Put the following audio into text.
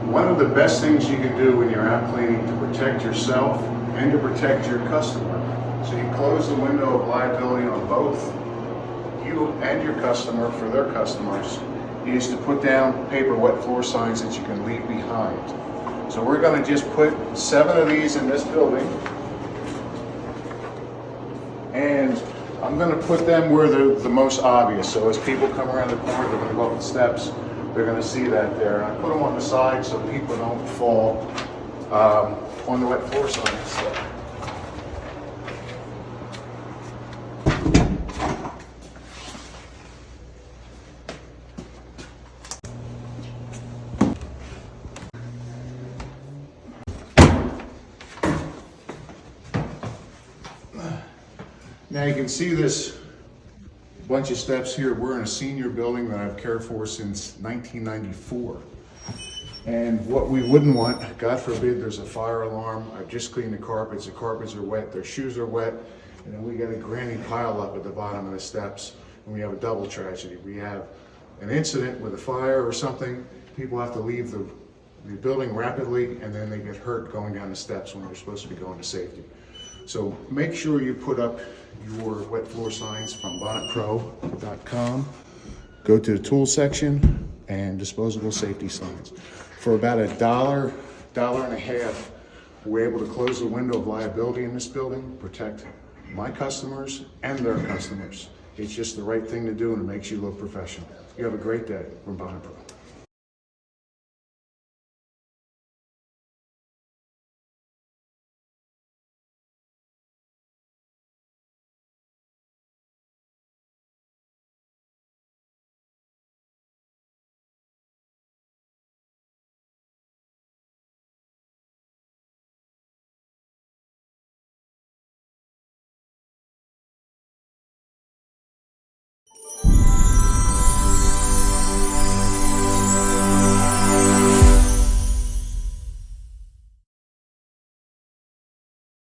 One of the best things you can do when you're out cleaning to protect yourself and to protect your customer, so you close the window of liability on both you and your customer for their customers, is to put down paper wet floor signs that you can leave behind. So we're going to just put 7 of these in this building, and I'm going to put them where they're the most obvious. So as people come around the corner, they're going to go up the steps, they're going to see that there. And I put them on the side so people don't fall on the wet floor signs. Now you can see this bunch of steps here. We're in a senior building that I've cared for since 1994. And what we wouldn't want, God forbid there's a fire alarm, I've just cleaned the carpets are wet, their shoes are wet, and then we got a granny pile up at the bottom of the steps, and we have a double tragedy. We have an incident with a fire or something, people have to leave the building rapidly, and then they get hurt going down the steps when they're supposed to be going to safety. So make sure you put up your wet floor signs from BonnetPro.com. Go to the tool section and disposable safety signs. For about $1, $1.50, we're able to close the window of liability in this building, protect my customers and their customers. It's just the right thing to do, and it makes you look professional. You have a great day from BonnetPro.